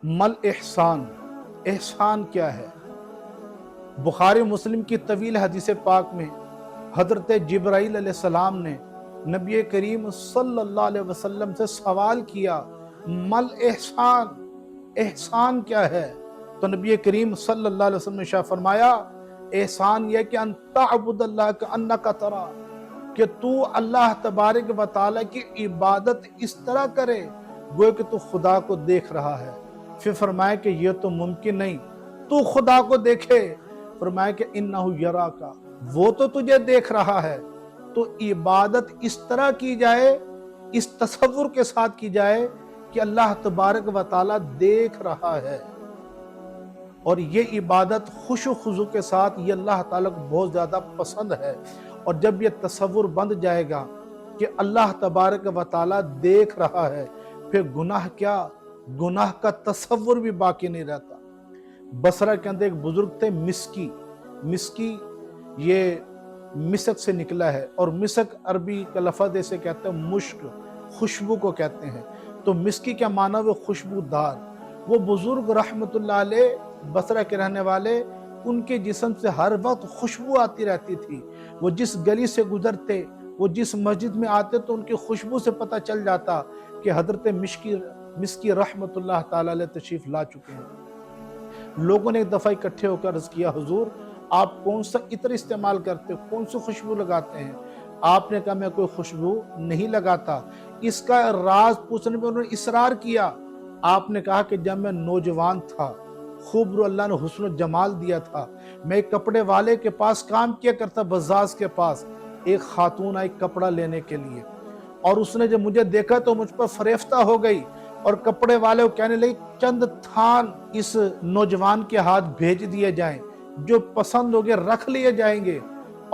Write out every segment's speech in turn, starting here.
مل احسان، احسان کیا ہے؟ بخاری مسلم کی طویل حدیث پاک میں حضرت جبرائیل علیہ السلام نے نبی کریم صلی اللہ علیہ وسلم سے سوال کیا، مل احسان، احسان کیا ہے؟ تو نبی کریم صلی اللہ علیہ وسلم نے ارشاد فرمایا، احسان یہ کہ ان تعبد اللہ کأنک ترا، کہ تو اللہ تبارک و تعالیٰ کی عبادت اس طرح کرے گویا کہ تو خدا کو دیکھ رہا ہے۔ پھر فرمایا کہ یہ تو ممکن نہیں، تو خدا کو دیکھے۔ فرمایا کہ انہ یراک، وہ تو تجھے دیکھ رہا ہے۔ تو عبادت اس طرح کی جائے، اس تصور کے ساتھ کی جائے کہ اللہ تبارک و تعالیٰ دیکھ رہا ہے، اور یہ عبادت خوش و خضوع کے ساتھ یہ اللہ تعالیٰ کو بہت زیادہ پسند ہے۔ اور جب یہ تصور بند جائے گا کہ اللہ تبارک و تعالیٰ دیکھ رہا ہے، پھر گناہ کیا، گناہ کا تصور بھی باقی نہیں رہتا۔ بصرہ کے اندر ایک بزرگ تھے مسکی، مسکی یہ مسک سے نکلا ہے، اور مسک عربی کا لفظ ایسے کہتے ہیں مشک، خوشبو کو کہتے ہیں۔ تو مسکی کا معنی وہ خوشبودار۔ وہ بزرگ رحمت اللہ علیہ بصرہ کے رہنے والے، ان کے جسم سے ہر وقت خوشبو آتی رہتی تھی۔ وہ جس گلی سے گزرتے، وہ جس مسجد میں آتے تو ان کی خوشبو سے پتہ چل جاتا کہ حضرت مسکی رحمت اللہ تعالی علیہ تشریف لا چکے ہیں۔ لوگوں نے ایک دفعہ اکٹھے ہو کر عرض کیا، حضور آپ کون سا عطر استعمال کرتے، کون سی خوشبو لگاتے ہیں؟ آپ نے کہا میں کوئی خوشبو نہیں لگاتا۔ اس کا راز پوچھنے میں انہوں نے اصرار کیا۔ آپ نے کہا کہ جب میں نوجوان تھا، خوب رو اللہ نے حسن و جمال دیا تھا، میں ایک کپڑے والے کے پاس کام کیا کرتا، بزاز کے پاس۔ ایک خاتون آئی کپڑا لینے کے لیے، اور اس نے جب مجھے دیکھا تو مجھ پر فریفتہ ہو گئی، اور کپڑے والے کو کہنے لگی چند تھان اس نوجوان کے ہاتھ بھیج دیے جائیں، جو پسند ہوگے رکھ لیے جائیں گے،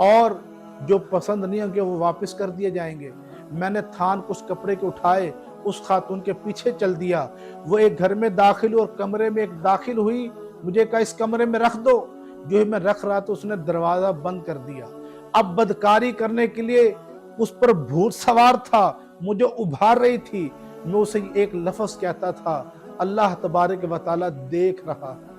اور جو پسند نہیں ہوں گے وہ واپس کر دیے جائیں گے۔ میں نے تھان اس کپڑے کے اٹھائے، اس خاتون کے پیچھے چل دیا۔ وہ ایک گھر میں داخل ہوئی اور کمرے میں ایک داخل ہوئی، مجھے کہا اس کمرے میں رکھ دو۔ جو ہی میں رکھ رہا تو اس نے دروازہ بند کر دیا۔ اب بدکاری کرنے کے لیے اس پر بھوت سوار تھا، مجھے ابھار رہی تھی۔ میں اسے ایک لفظ کہتا تھا، اللہ تبارک و تعالیٰ دیکھ رہا ہے،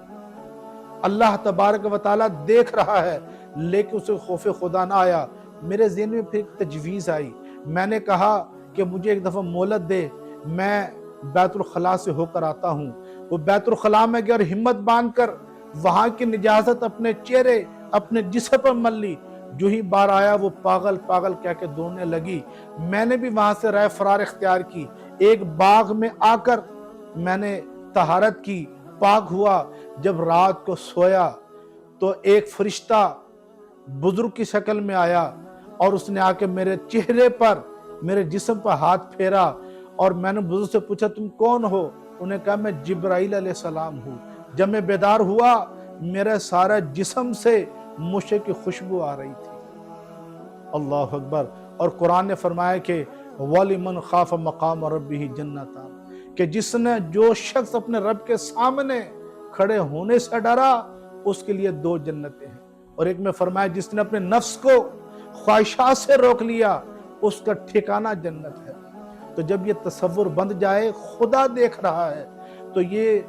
اللہ تبارک و تعالیٰ دیکھ رہا ہے، لیکن اسے خوف خدا نہ آیا۔ میرے ذہن میں پھر ایک تجویز آئی، میں نے کہا کہ مجھے ایک دفعہ مہلت دے، میں بیت الخلاء سے ہو کر آتا ہوں۔ وہ بیت الخلاء میں گیا اور ہمت باندھ کر وہاں کی نجاست اپنے چہرے، اپنے جسم پر مل لی۔ جو ہی بار آیا وہ پاگل پاگل کہہ کے دوڑنے لگی۔ میں نے بھی وہاں سے رائے فرار اختیار کی۔ ایک باغ میں آ کر میں نے طہارت کی، پاک ہوا۔ جب رات کو سویا تو ایک فرشتہ بزرگ کی شکل میں آیا، اور اس نے آ کے میرے چہرے پر، میرے جسم پر ہاتھ پھیرا، اور میں نے بزرگ سے پوچھا تم کون ہو؟ انہیں کہا میں جبرائیل علیہ السلام ہوں۔ جب میں بیدار ہوا میرے سارا جسم سے مشک کی خوشبو آ رہی تھی۔ اللہ اکبر۔ اور قرآن نے فرمایا کہ وَلِمَنْ خَافَ مَقَامَ رَبِّهِ جَنَّتَانِ، کہ جس نے، جو شخص اپنے رب کے سامنے کھڑے ہونے سے ڈرا، اس کے لیے 2 جنتیں ہیں۔ اور ایک میں فرمایا جس نے اپنے نفس کو خواہشات سے روک لیا، اس کا ٹھکانہ جنت ہے۔ تو جب یہ تصور بند جائے خدا دیکھ رہا ہے، تو یہ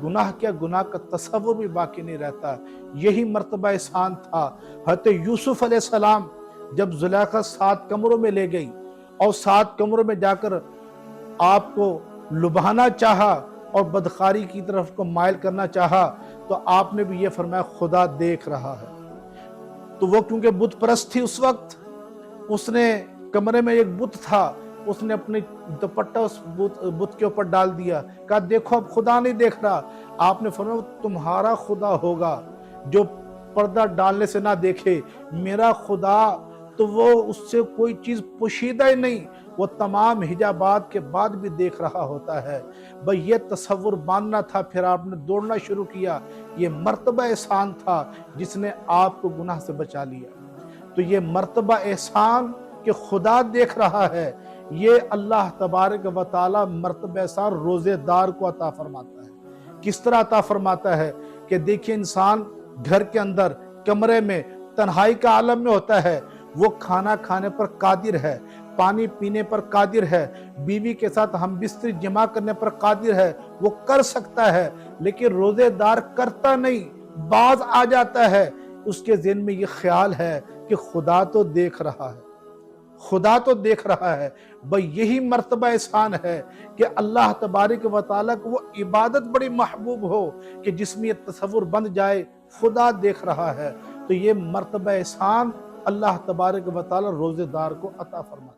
گناہ کیا، گناہ کا تصور بھی باقی نہیں رہتا۔ یہی مرتبہ احسان تھا۔ حضرت یوسف علیہ السلام جب زلیخا 7 کمروں میں لے گئی، اور 7 کمروں میں جا کر آپ کو لبھانا چاہا اور بدکاری کی طرف کو مائل کرنا چاہا، تو آپ نے بھی یہ فرمایا خدا دیکھ رہا ہے۔ تو وہ کیونکہ بت پرست تھی اس وقت، اس نے کمرے میں ایک بت تھا، اس نے اپنی دوپٹہ اس بت کے اوپر ڈال دیا، کہا دیکھو اب خدا نہیں دیکھ رہا۔ آپ نے فرمایا تمہارا خدا ہوگا جو پردہ ڈالنے سے نہ دیکھے، میرا خدا تو وہ اس سے کوئی چیز پوشیدہ ہی نہیں، وہ تمام حجابات کے بعد بھی دیکھ رہا ہوتا ہے۔ بھئی یہ تصور باندھنا تھا، پھر آپ نے دوڑنا شروع کیا۔ یہ مرتبہ احسان تھا جس نے آپ کو گناہ سے بچا لیا۔ تو یہ مرتبہ احسان کہ خدا دیکھ رہا ہے، یہ اللہ تبارک و تعالی مرتبہ احسان روزے دار کو عطا فرماتا ہے۔ کس طرح عطا فرماتا ہے کہ دیکھیں انسان گھر کے اندر کمرے میں تنہائی کا عالم میں ہوتا ہے، وہ کھانا کھانے پر قادر ہے، پانی پینے پر قادر ہے، بیوی کے ساتھ ہم بستری جمع کرنے پر قادر ہے، وہ کر سکتا ہے، لیکن روزے دار کرتا نہیں، باز آ جاتا ہے۔ اس کے ذہن میں یہ خیال ہے کہ خدا تو دیکھ رہا ہے، خدا تو دیکھ رہا ہے۔ بھئی یہی مرتبہ احسان ہے کہ اللہ تبارک و تعالیٰ کو وہ عبادت بڑی محبوب ہو کہ جس میں یہ تصور بن جائے خدا دیکھ رہا ہے۔ تو یہ مرتبہ احسان اللہ تبارک و تعالیٰ روزے دار کو عطا فرماتا ہے۔